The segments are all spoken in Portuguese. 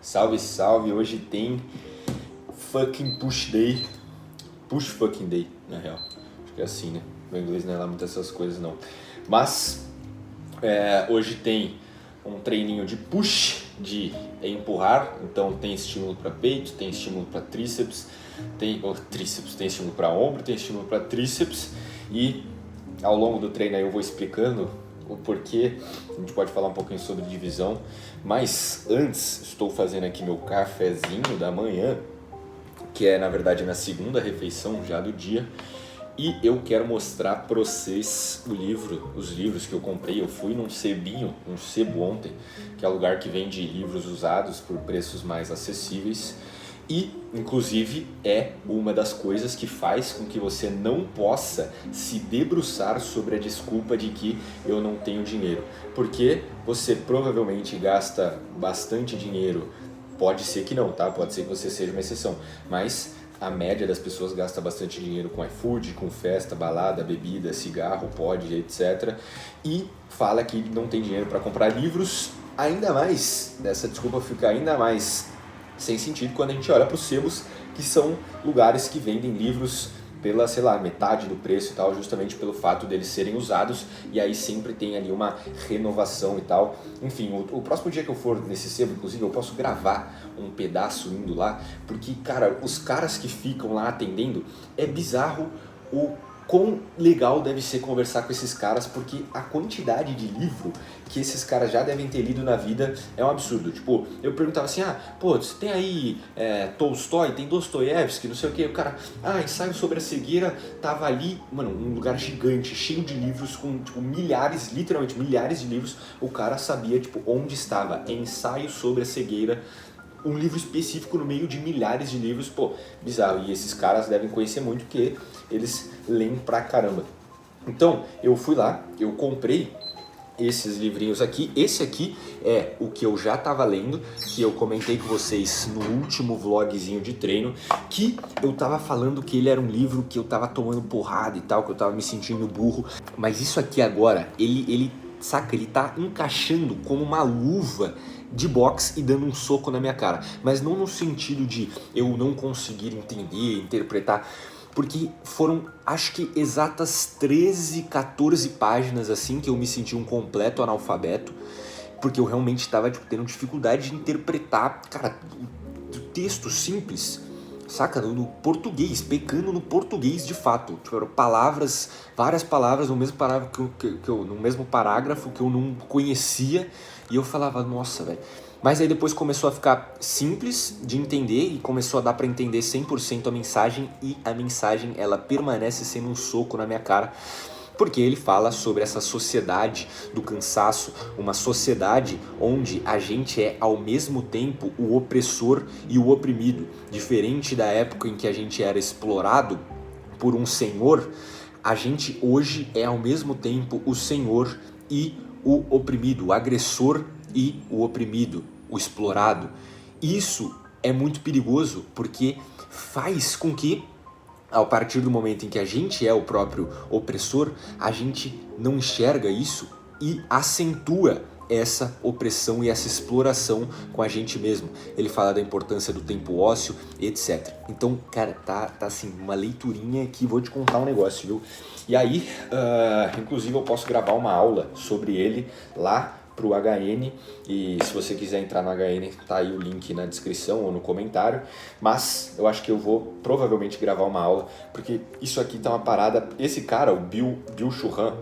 Salve, salve! Hoje tem fucking push day. Push fucking day, na real. Acho que é assim, né? Meu inglês não é lá muitas essas coisas, não. Mas, hoje tem um treininho de push, de empurrar. Então tem estímulo para peito, tem estímulo para tríceps, tem estímulo para ombro, tem estímulo para tríceps. E ao longo do treino aí eu vou explicando o porquê. A gente pode falar um pouquinho sobre divisão, mas antes estou fazendo aqui meu cafezinho da manhã, que é na verdade minha segunda refeição já do dia, e eu quero mostrar para vocês os livros que eu comprei. Eu fui num sebo ontem, que é um lugar que vende livros usados por preços mais acessíveis. E, inclusive, é uma das coisas que faz com que você não possa se debruçar sobre a desculpa de que eu não tenho dinheiro. Porque você provavelmente gasta bastante dinheiro. Pode ser que não, tá? Pode ser que você seja uma exceção. Mas a média das pessoas gasta bastante dinheiro com iFood, com festa, balada, bebida, cigarro, pod, etc. E fala que não tem dinheiro para comprar livros. Ainda mais, essa desculpa fica ainda mais sem sentido quando a gente olha para os sebos, que são lugares que vendem livros pela, sei lá, metade do preço e tal, justamente pelo fato deles serem usados, e aí sempre tem ali uma renovação e tal. Enfim, o próximo dia que eu for nesse sebo, inclusive, eu posso gravar um pedaço indo lá, porque, cara, os caras que ficam lá atendendo, é bizarro o quão legal deve ser conversar com esses caras, porque a quantidade de livro que esses caras já devem ter lido na vida é um absurdo. Tipo, eu perguntava assim, você tem aí Tolstói, tem Dostoiévski, não sei o que, o cara, ensaio sobre a cegueira, tava ali, mano, um lugar gigante, cheio de livros, com, tipo, milhares, literalmente milhares de livros, o cara sabia, tipo, onde estava, ensaio sobre a cegueira, um livro específico no meio de milhares de livros, pô, bizarro. E esses caras devem conhecer muito, porque eles leem pra caramba. Então, eu fui lá, eu comprei esses livrinhos aqui. Esse aqui é o que eu já tava lendo, que eu comentei com vocês no último vlogzinho de treino, que eu tava falando que ele era um livro que eu tava tomando porrada e tal, que eu tava me sentindo burro. Mas isso aqui agora, ele tá encaixando como uma luva de boxe e dando um soco na minha cara, mas não no sentido de eu não conseguir entender, interpretar, porque foram, acho que exatas 13, 14 páginas assim que eu me senti um completo analfabeto, porque eu realmente estava tendo dificuldade de interpretar, cara, o texto simples, saca? No português, pecando no português de fato. Tipo, eram palavras, várias palavras no mesmo parágrafo no mesmo parágrafo que eu não conhecia, e eu falava, nossa, velho. Mas aí depois começou a ficar simples de entender e começou a dar pra entender 100% a mensagem, e a mensagem, ela permanece sendo um soco na minha cara. Porque ele fala sobre essa sociedade do cansaço, uma sociedade onde a gente é ao mesmo tempo o opressor e o oprimido. Diferente da época em que a gente era explorado por um senhor, a gente hoje é ao mesmo tempo o senhor e o oprimido, o agressor e o oprimido, o explorado. Isso é muito perigoso, porque faz com que, a partir do momento em que a gente é o próprio opressor, a gente não enxerga isso e acentua essa opressão e essa exploração com a gente mesmo. Ele fala da importância do tempo ósseo, etc. Então, cara, tá assim, uma leiturinha que vou te contar um negócio, viu? E aí, inclusive eu posso gravar uma aula sobre ele lá pro HN, e se você quiser entrar no HN, tá aí o link na descrição ou no comentário, mas eu acho que eu vou provavelmente gravar uma aula, porque isso aqui tá uma parada. Esse cara, o Bill Churran,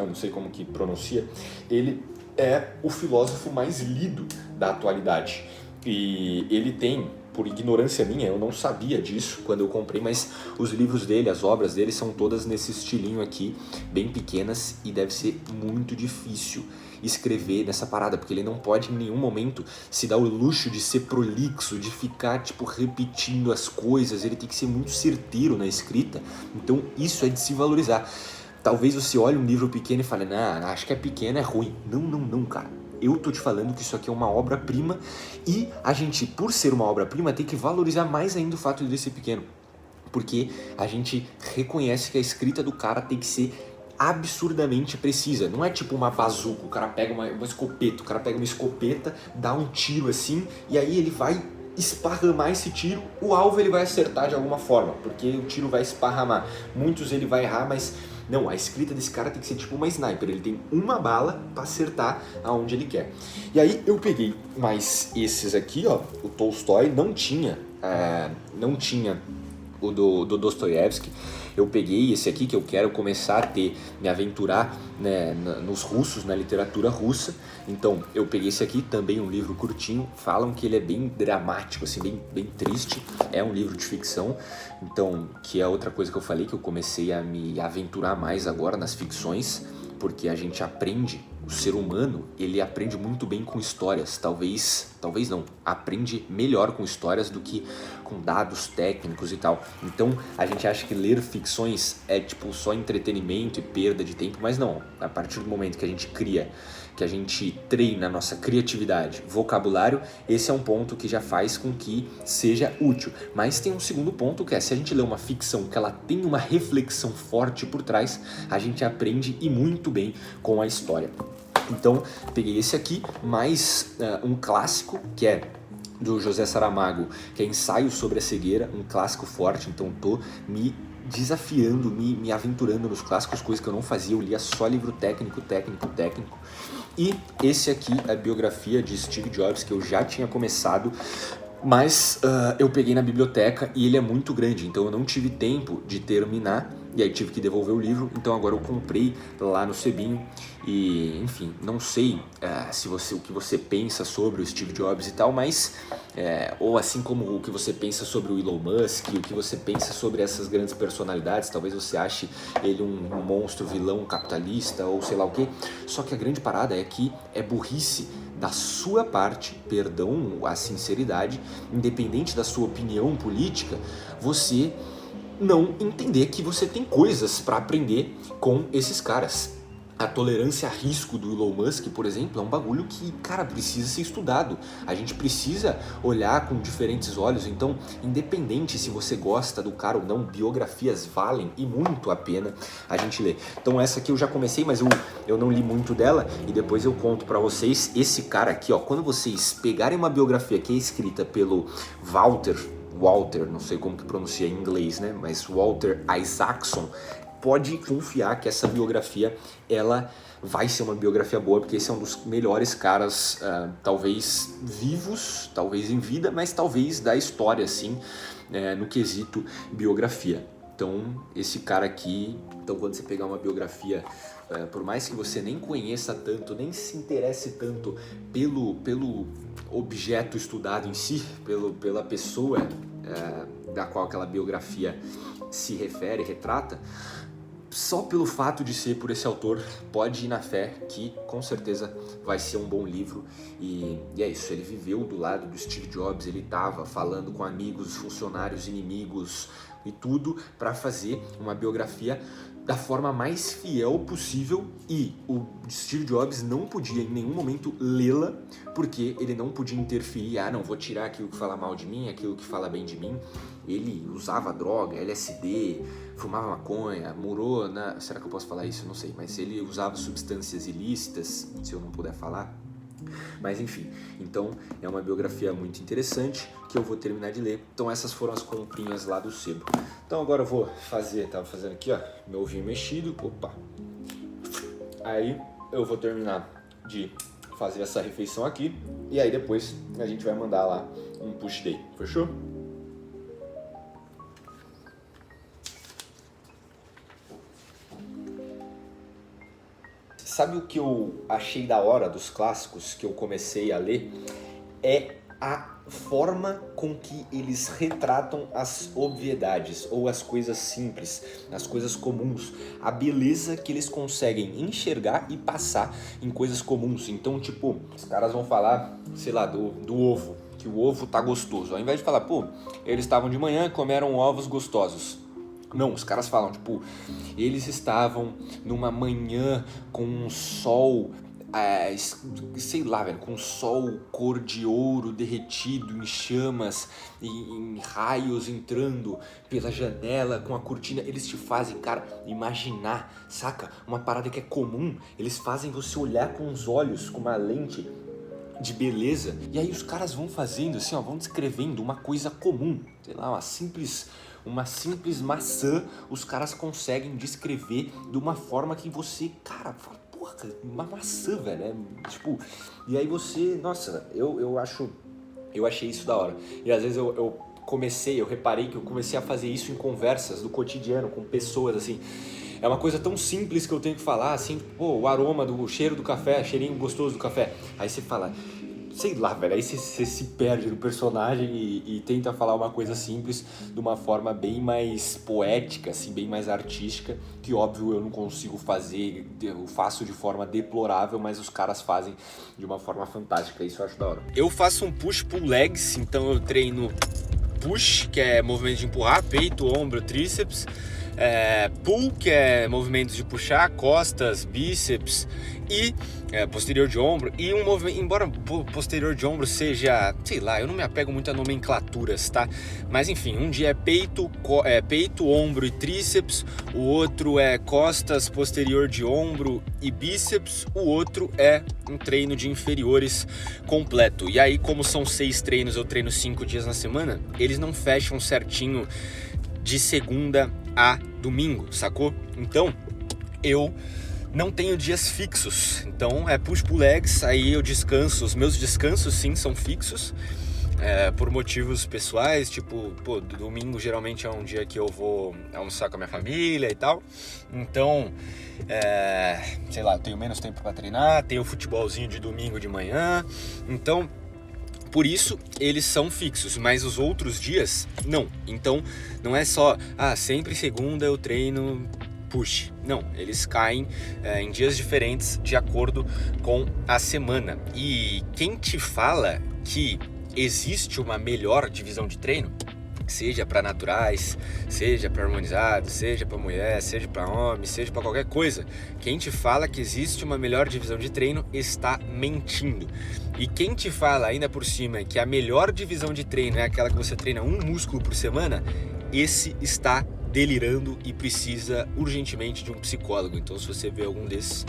não sei como que pronuncia, ele é o filósofo mais lido da atualidade, e ele tem, por ignorância minha, eu não sabia disso quando eu comprei, mas os livros dele, as obras dele são todas nesse estilinho aqui, bem pequenas, e deve ser muito difícil escrever nessa parada, porque ele não pode em nenhum momento se dar o luxo de ser prolixo, de ficar tipo repetindo as coisas. Ele tem que ser muito certeiro na escrita, então isso é de se valorizar. Talvez você olhe um livro pequeno e fale, acho que é pequeno, é ruim. Não, cara. Eu tô te falando que isso aqui é uma obra-prima, e a gente, por ser uma obra-prima, tem que valorizar mais ainda o fato de ele ser pequeno, porque a gente reconhece que a escrita do cara tem que ser absurdamente precisa. Não é tipo uma bazuca, o cara pega uma escopeta, o cara pega uma escopeta, dá um tiro assim, e aí ele vai esparramar esse tiro, o alvo ele vai acertar de alguma forma, porque o tiro vai esparramar. Muitos ele vai errar, mas não, a escrita desse cara tem que ser tipo uma sniper, ele tem uma bala para acertar aonde ele quer. E aí eu peguei mais esses aqui, ó, o Tolstói não tinha o do Dostoiévski. Eu peguei esse aqui que eu quero começar a me aventurar, né, nos russos, na literatura russa. Então eu peguei esse aqui, também um livro curtinho. Falam que ele é bem dramático, assim, bem triste. É um livro de ficção, então, que é outra coisa que eu falei, que eu comecei a me aventurar mais agora nas ficções, porque a gente aprende, o ser humano, ele aprende muito bem com histórias, talvez não, aprende melhor com histórias do que com dados técnicos e tal. Então a gente acha que ler ficções é tipo só entretenimento e perda de tempo, mas não, a partir do momento que a gente cria, que a gente treina a nossa criatividade, vocabulário, esse é um ponto que já faz com que seja útil. Mas tem um segundo ponto, que é, se a gente lê uma ficção que ela tem uma reflexão forte por trás, a gente aprende e muito bem com a história. Então, peguei esse aqui, mais um clássico, que é do José Saramago, que é Ensaio sobre a Cegueira, um clássico forte. Então tô me desafiando, me aventurando nos clássicos, coisas que eu não fazia, eu lia só livro técnico. E esse aqui é a biografia de Steve Jobs, que eu já tinha começado, mas eu peguei na biblioteca e ele é muito grande, então eu não tive tempo de terminar, e aí tive que devolver o livro. Então agora eu comprei lá no Sebinho. E enfim, não sei o que você pensa sobre o Steve Jobs e tal, mas ou assim como o que você pensa sobre o Elon Musk, o que você pensa sobre essas grandes personalidades. Talvez você ache ele um monstro vilão capitalista ou sei lá o que. Só que a grande parada é que é burrice da sua parte, perdão a sinceridade, independente da sua opinião política, você não entender que você tem coisas para aprender com esses caras. A tolerância a risco do Elon Musk, por exemplo, é um bagulho que, cara, precisa ser estudado. A gente precisa olhar com diferentes olhos. Então, independente se você gosta do cara ou não, biografias valem e muito a pena a gente ler. Então essa aqui eu já comecei, mas eu não li muito dela, e depois eu conto pra vocês. Esse cara aqui, ó, quando vocês pegarem uma biografia que é escrita pelo Walter, não sei como que pronuncia em inglês, né? Mas Walter Isaacson, pode confiar que essa biografia, ela vai ser uma biografia boa, porque esse é um dos melhores caras, talvez vivos, talvez em vida, mas talvez da história, assim, no quesito biografia. Então, esse cara aqui, então quando você pegar uma biografia, por mais que você nem conheça tanto, nem se interesse tanto pelo objeto estudado em si, pela pessoa da qual aquela biografia se refere, retrata, só pelo fato de ser por esse autor, pode ir na fé que com certeza vai ser um bom livro. E é isso, ele viveu do lado do Steve Jobs, ele estava falando com amigos, funcionários, inimigos e tudo para fazer uma biografia da forma mais fiel possível, e o Steve Jobs não podia em nenhum momento lê-la, porque ele não podia interferir, não, vou tirar aquilo que fala mal de mim, aquilo que fala bem de mim. Ele usava droga, LSD, fumava maconha, morou na... Será que eu posso falar isso? Não sei, mas ele usava substâncias ilícitas, se eu não puder falar. Mas enfim, então é uma biografia muito interessante que eu vou terminar de ler. Então essas foram as comprinhas lá do sebo. Então agora eu vou tava fazendo aqui, ó, meu ovinho mexido, opa. Aí eu vou terminar de fazer essa refeição aqui, e aí depois a gente vai mandar lá um push day, fechou? Sabe o que eu achei da hora dos clássicos que eu comecei a ler? É a forma com que eles retratam as obviedades, ou as coisas simples, as coisas comuns, a beleza que eles conseguem enxergar e passar em coisas comuns. Então, tipo, os caras vão falar, sei lá, do ovo, que o ovo tá gostoso. Ao invés de falar, eles estavam de manhã e comeram ovos gostosos. Não, os caras falam, tipo, eles estavam numa manhã com um sol sei lá, velho, com sol cor de ouro derretido em chamas, em raios entrando pela janela com a cortina. Eles te fazem, cara, imaginar, saca? Uma parada que é comum. Eles fazem você olhar com os olhos, com uma lente de beleza. E aí os caras vão fazendo assim, ó, vão descrevendo uma coisa comum, sei lá, uma simples maçã, os caras conseguem descrever de uma forma que você, cara, fala, porra, uma maçã, velho, tipo, e aí você, nossa, eu achei isso da hora. E às vezes eu reparei que eu comecei a fazer isso em conversas do cotidiano, com pessoas, assim. É uma coisa tão simples que eu tenho que falar, assim, pô, o aroma do cheiro do café, cheirinho gostoso do café. Aí você fala, sei lá, velho, aí você se perde no personagem e tenta falar uma coisa simples de uma forma bem mais poética, assim, bem mais artística, que óbvio eu não consigo fazer, eu faço de forma deplorável, mas os caras fazem de uma forma fantástica, isso eu acho da hora. Eu faço um push-pull legs, então eu treino push, que é movimento de empurrar, peito, ombro, tríceps, pull, que é movimentos de puxar, costas, bíceps e posterior de ombro, e um movimento, embora posterior de ombro seja, sei lá, eu não me apego muito a nomenclaturas, tá? Mas enfim, um dia é peito, ombro e tríceps, o outro é costas, posterior de ombro e bíceps, o outro é um treino de inferiores completo. E aí, como são 6 treinos, eu treino 5 dias na semana, eles não fecham certinho de segunda a domingo, sacou? Então, eu não tenho dias fixos, então é push-pull legs, aí eu descanso, os meus descansos sim são fixos, por motivos pessoais, tipo, pô, domingo geralmente é um dia que eu vou almoçar com a minha família e tal, então, sei lá, eu tenho menos tempo para treinar, tenho futebolzinho de domingo de manhã, então, por isso eles são fixos, mas os outros dias não. Então não é só, sempre segunda eu treino push. Não, eles caem em dias diferentes de acordo com a semana. E quem te fala que existe uma melhor divisão de treino, seja para naturais, seja para harmonizados, seja para mulher, seja para homem, seja para qualquer coisa, quem te fala que existe uma melhor divisão de treino está mentindo. E quem te fala ainda por cima que a melhor divisão de treino é aquela que você treina um músculo por semana, esse está delirando e precisa urgentemente de um psicólogo. Então, se você vê algum desses,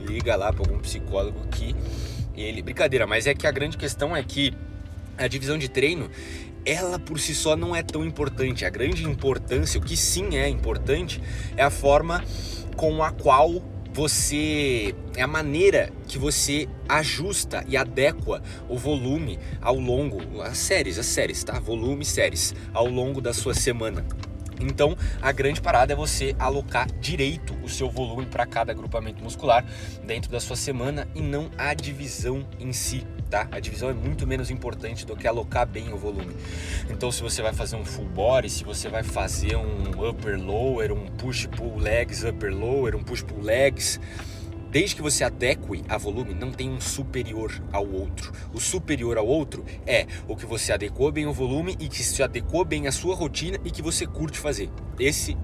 liga lá para algum psicólogo que ele... Brincadeira, mas é que a grande questão é que a divisão de treino, ela por si só não é tão importante. A grande importância, o que sim é importante, é a forma com a qual é a maneira que você ajusta e adequa o volume ao longo, as séries, tá? Volume, séries, ao longo da sua semana. Então, a grande parada é você alocar direito o seu volume para cada agrupamento muscular dentro da sua semana e não a divisão em si, tá? A divisão é muito menos importante do que alocar bem o volume. Então, se você vai fazer um full body, se você vai fazer um upper lower, um push pull legs upper lower, um push pull legs, desde que você adeque a volume, não tem um superior ao outro. O superior ao outro é o que você adequou bem o volume e que se adequou bem a sua rotina e que você curte fazer.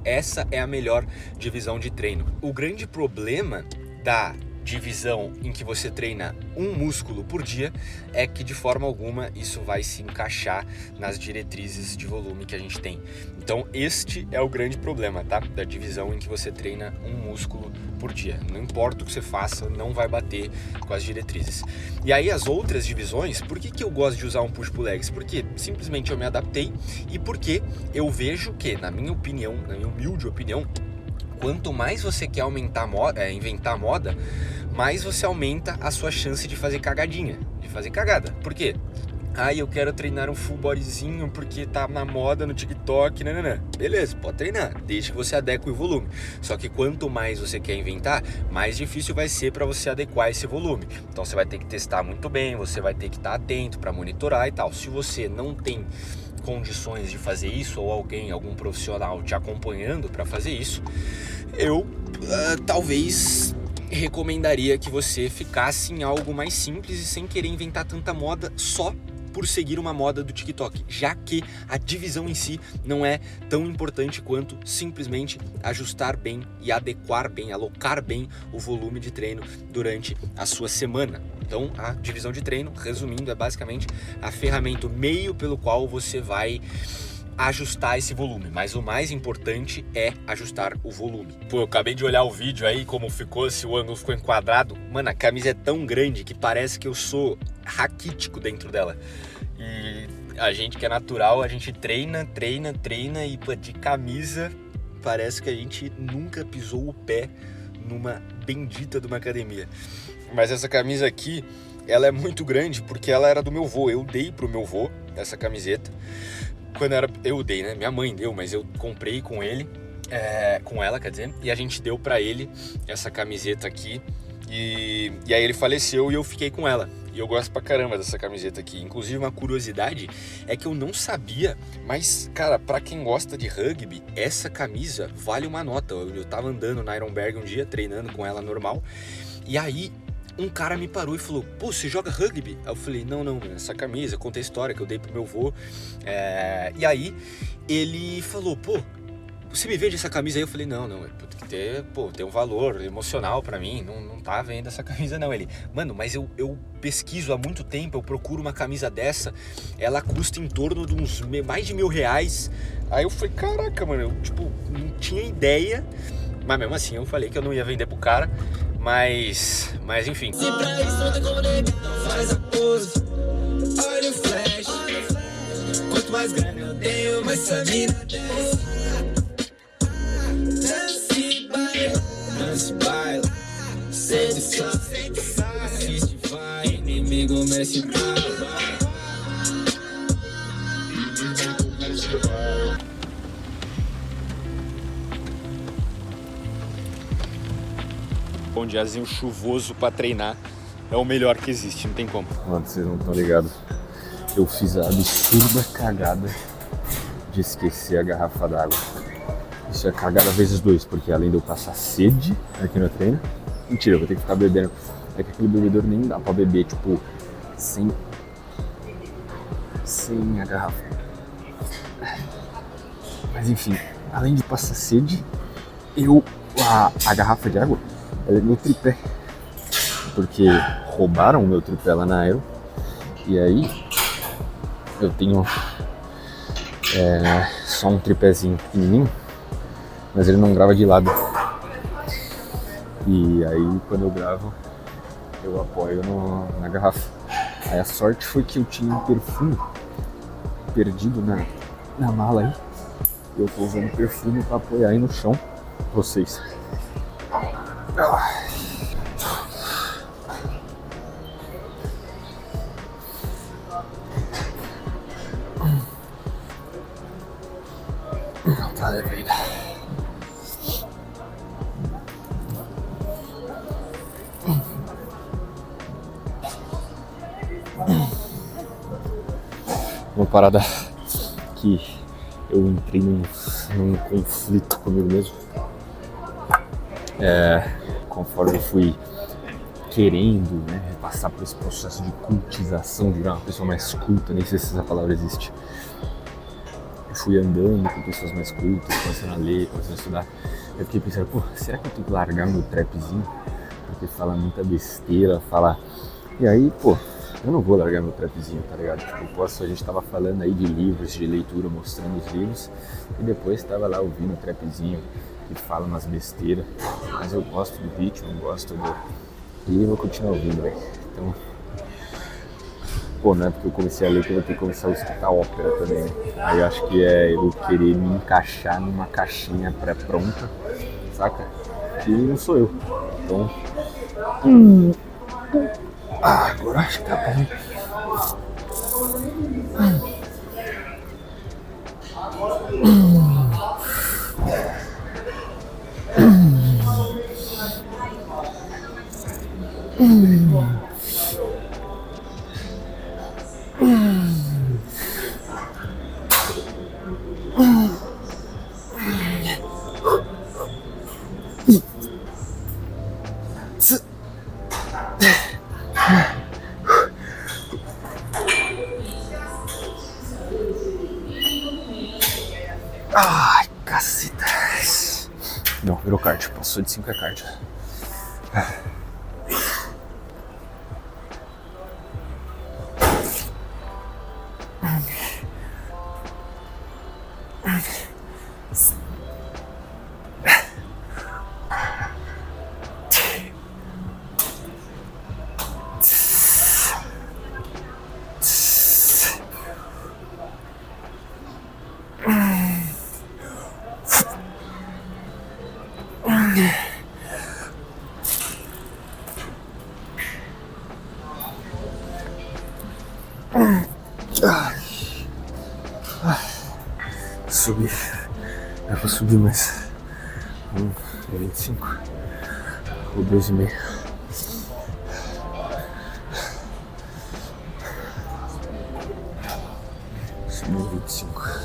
Essa é a melhor divisão de treino. O grande problema da divisão em que você treina um músculo por dia é que de forma alguma isso vai se encaixar nas diretrizes de volume que a gente tem. Então este é o grande problema, tá? Da divisão em que você treina um músculo por dia. Não importa o que você faça, não vai bater com as diretrizes. E aí as outras divisões, por que eu gosto de usar um push-pull legs? Porque simplesmente eu me adaptei e porque eu vejo que, na minha opinião, na minha humilde opinião, quanto mais você quer inventar moda, mais você aumenta a sua chance de fazer cagadinha, de fazer cagada. Por quê? Eu quero treinar um full bodyzinho porque tá na moda no TikTok, Beleza, pode treinar, desde que você adeque o volume. Só que quanto mais você quer inventar, mais difícil vai ser para você adequar esse volume. Então você vai ter que testar muito bem, você vai ter que estar atento para monitorar e tal. Se você não tem condições de fazer isso, ou algum profissional te acompanhando para fazer isso, eu talvez recomendaria que você ficasse em algo mais simples e sem querer inventar tanta moda, só por seguir uma moda do TikTok, já que a divisão em si não é tão importante quanto simplesmente ajustar bem e adequar bem, alocar bem o volume de treino durante a sua semana. Então, a divisão de treino, resumindo, é basicamente a ferramenta, o meio pelo qual você vai ajustar esse volume, mas o mais importante é ajustar o volume. Pô, eu acabei de olhar o vídeo aí, como ficou, se o ângulo ficou enquadrado. Mano, a camisa é tão grande que parece que eu sou raquítico dentro dela. E a gente que é natural, a gente treina e pô, de camisa parece que a gente nunca pisou o pé numa bendita de uma academia. Mas essa camisa aqui, ela é muito grande porque ela era do meu vô. Eu dei pro meu vô essa camiseta. Quando eu dei, né? Minha mãe deu, mas eu comprei com ele, com ela, quer dizer, e a gente deu pra ele essa camiseta aqui, e aí ele faleceu e eu fiquei com ela. E eu gosto pra caramba dessa camiseta aqui. Inclusive, uma curiosidade é que eu não sabia, mas, cara, pra quem gosta de rugby, essa camisa vale uma nota. Eu tava andando na Ironberg um dia, treinando com ela normal, e aí um cara me parou e falou, pô, você joga rugby? Aí eu falei, não, essa camisa, conta a história que eu dei pro meu vô. E aí ele falou, pô, você me vende essa camisa aí? Eu falei, não, tem que ter, pô, tem um valor emocional pra mim, não tá vendo essa camisa não. Ele, mano, mas eu pesquiso há muito tempo, eu procuro uma camisa dessa, ela custa em torno de uns mais de R$1.000. Aí eu falei, caraca, mano, eu, tipo, não tinha ideia, mas mesmo assim eu falei que eu não ia vender pro cara. Mas enfim. Se pra isso não tem como negar, não faz a pose. Olha o flash. Quanto mais grana eu tenho, mais essa mina desce. Dance, baila. Sedução, assiste, vai. Inimigo mexe, vai. Um diazinho chuvoso pra treinar é o melhor que existe, não tem como. Mano, vocês não estão ligados. Eu fiz a absurda cagada de esquecer a garrafa d'água. Isso é cagada vezes 2, porque além de eu passar sede aqui no treino, mentira, eu vou ter que ficar bebendo. É que aquele bebedor nem dá pra beber, tipo, sem a garrafa. Mas enfim, além de passar sede, a garrafa de água, ela é meu tripé, porque roubaram o meu tripé lá na Aero, e aí eu tenho só um tripézinho pequenininho, mas ele não grava de lado, e aí quando eu gravo eu apoio na garrafa. Aí a sorte foi que eu tinha um perfume perdido na mala aí, eu tô usando perfume pra apoiar aí no chão vocês. Não tá leve ainda. Uma parada que eu entrei num conflito comigo mesmo. Conforme eu fui querendo, né, passar por esse processo de cultização, de virar uma pessoa mais culta, nem sei se essa palavra existe. Eu fui andando com pessoas mais cultas, começando a ler, começando a estudar. Eu fiquei pensando, pô, será que eu tenho que largar meu trapzinho? Porque fala muita besteira, fala... E aí, pô, eu não vou largar meu trapzinho, tá ligado? Tipo, a gente tava falando aí de livros, de leitura, mostrando os livros, e depois tava lá ouvindo o trapzinho, que fala umas besteiras, mas eu gosto do ritmo, eu gosto do... E eu vou continuar ouvindo, velho. Então, pô, não é porque eu comecei a ler que eu vou ter que começar a escutar ópera também, né? Aí eu acho que é eu querer me encaixar numa caixinha pré-pronta, saca? Que não sou eu. Então... agora acho que tá bom. Ai, caceta. Não, virou kart. Passou de 5 é kart. Subi. Dá pra subir mais 25 ou 2,5. Subi 25.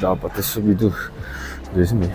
Dava pra ter subido 2,5.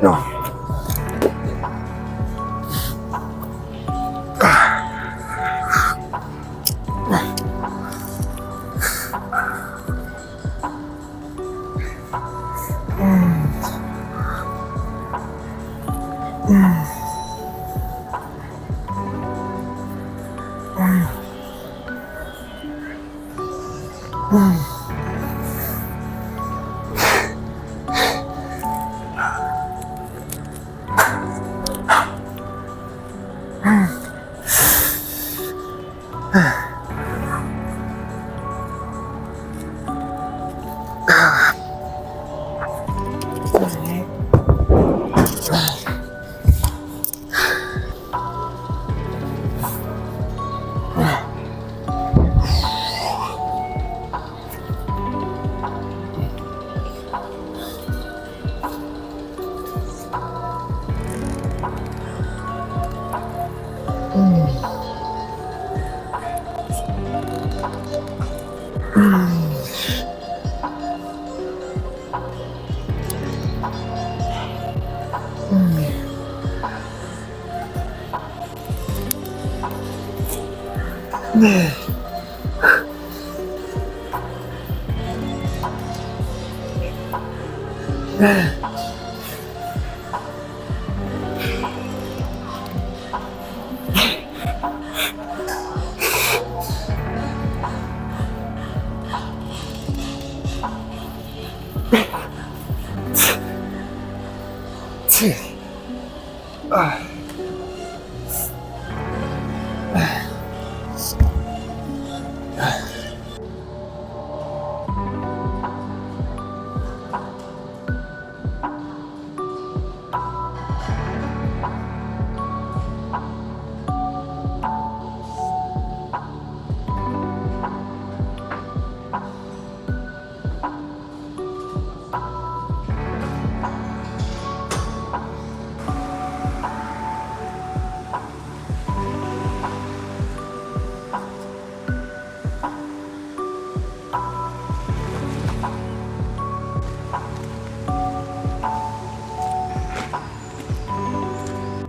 Não.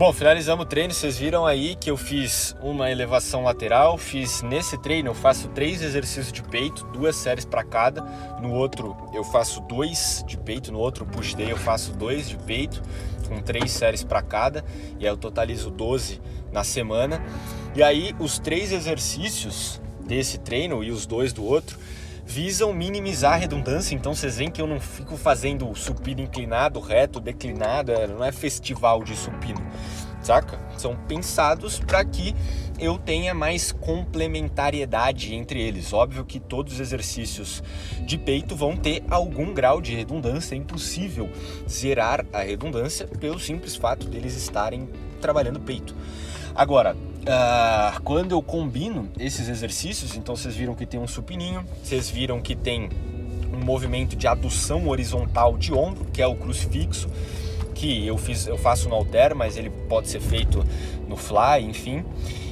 Bom, finalizamos o treino, vocês viram aí que eu fiz uma elevação lateral, nesse treino eu faço 3 exercícios de peito, 2 séries para cada, no outro eu faço 2 de peito, no outro push day eu faço 2 de peito, com 3 séries para cada, e aí eu totalizo 12 na semana. E aí os 3 exercícios desse treino e os 2 do outro visam minimizar a redundância, então vocês veem que eu não fico fazendo supino inclinado, reto, declinado, não é festival de supino, saca? São pensados para que eu tenha mais complementariedade entre eles. Óbvio que todos os exercícios de peito vão ter algum grau de redundância, é impossível zerar a redundância pelo simples fato deles estarem trabalhando peito. Agora, quando eu combino esses exercícios, então vocês viram que tem um supininho, vocês viram que tem um movimento de adução horizontal de ombro, que é o crucifixo, que eu faço no halter, mas ele pode ser feito no fly, enfim.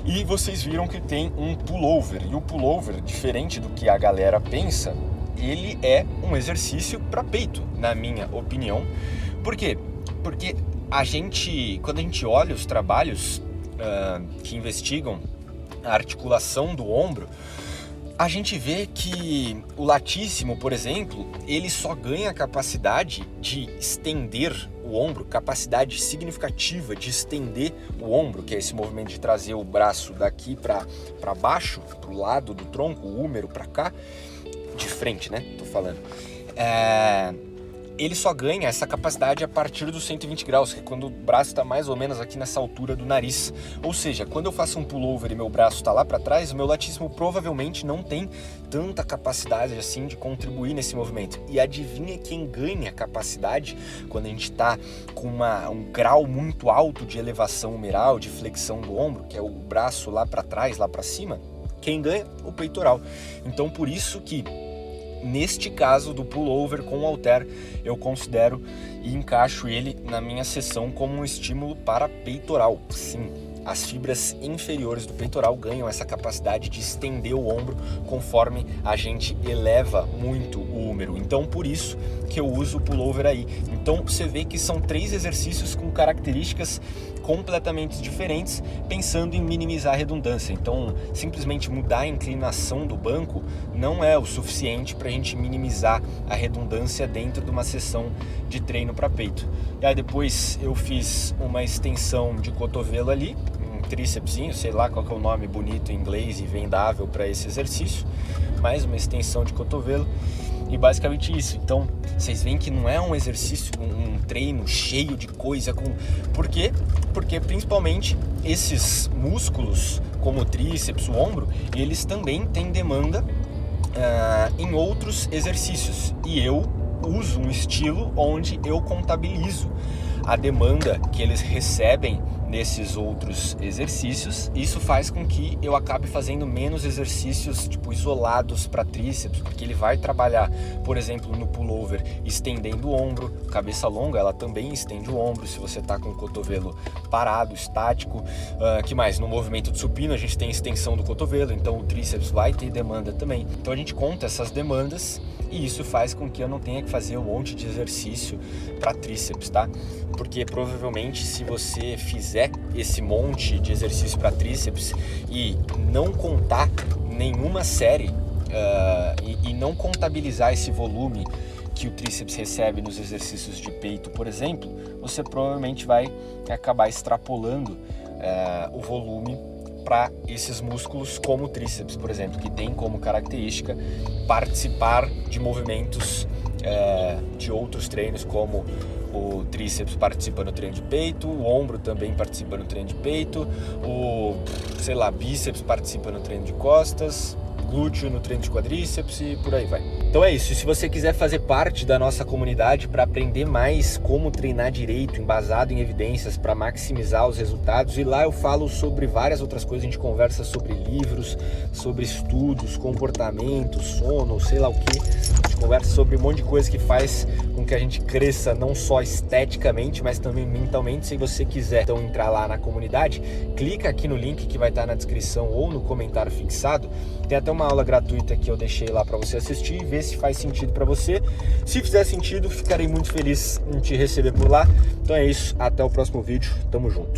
E vocês viram que tem um pullover, e o pullover, diferente do que a galera pensa, ele é um exercício para peito, na minha opinião. Por quê? Porque quando a gente olha os trabalhos que investigam a articulação do ombro, a gente vê que o latíssimo, por exemplo, ele só ganha capacidade de estender o ombro, capacidade significativa de estender o ombro, que é esse movimento de trazer o braço daqui para baixo, para o lado do tronco, o húmero para cá, de frente, né? Tô falando. Ele só ganha essa capacidade a partir dos 120 graus, que é quando o braço está mais ou menos aqui nessa altura do nariz. Ou seja, quando eu faço um pullover e meu braço está lá para trás, o meu latíssimo provavelmente não tem tanta capacidade assim de contribuir nesse movimento. E adivinha quem ganha capacidade quando a gente está com um grau muito alto de elevação humeral, de flexão do ombro, que é o braço lá para trás, lá para cima? Quem ganha? O peitoral. Então, por isso que neste caso do pullover com o halter, eu considero e encaixo ele na minha sessão como um estímulo para peitoral. Sim, as fibras inferiores do peitoral ganham essa capacidade de estender o ombro conforme a gente eleva muito o húmero. Então, por isso que eu uso o pullover aí. Então, você vê que são 3 exercícios com características completamente diferentes, pensando em minimizar a redundância. Então, simplesmente mudar a inclinação do banco não é o suficiente para a gente minimizar a redundância dentro de uma sessão de treino para peito. E aí depois eu fiz uma extensão de cotovelo ali, um trícepsinho, sei lá qual que é o nome bonito em inglês e vendável para esse exercício, mais uma extensão de cotovelo. E basicamente isso. Então, vocês veem que não é um exercício, um treino cheio de coisa. Por quê? Porque principalmente esses músculos, como o tríceps, o ombro, eles também têm demanda em outros exercícios. E eu uso um estilo onde eu contabilizo a demanda que eles recebem nesses outros exercícios. Isso faz com que eu acabe fazendo menos exercícios isolados para tríceps, porque ele vai trabalhar, por exemplo, no pullover estendendo o ombro. Cabeça longa, ela também estende o ombro se você está com o cotovelo parado, estático. Que mais? No movimento de supino a gente tem extensão do cotovelo, então o tríceps vai ter demanda também. Então a gente conta essas demandas e isso faz com que eu não tenha que fazer um monte de exercício para tríceps, tá? Porque provavelmente se você fizer esse monte de exercício para tríceps e não contar nenhuma série e não contabilizar esse volume que o tríceps recebe nos exercícios de peito, por exemplo, você provavelmente vai acabar extrapolando o volume para esses músculos como o tríceps, por exemplo, que tem como característica participar de movimentos de outros treinos, como o tríceps participa no treino de peito, o ombro também participa no treino de peito, bíceps participa no treino de costas, glúteo no treino de quadríceps e por aí vai. Então é isso, se você quiser fazer parte da nossa comunidade para aprender mais como treinar direito, embasado em evidências para maximizar os resultados, e lá eu falo sobre várias outras coisas, a gente conversa sobre livros, sobre estudos, comportamento, sono, sei lá o que, a gente conversa sobre um monte de coisa que faz com que a gente cresça não só esteticamente, mas também mentalmente. Se você quiser então entrar lá na comunidade, clica aqui no link que vai estar na descrição ou no comentário fixado, tem até uma aula gratuita que eu deixei lá para você assistir e ver se faz sentido para você. Se fizer sentido, ficarei muito feliz em te receber por lá. Então é isso, até o próximo vídeo, tamo junto.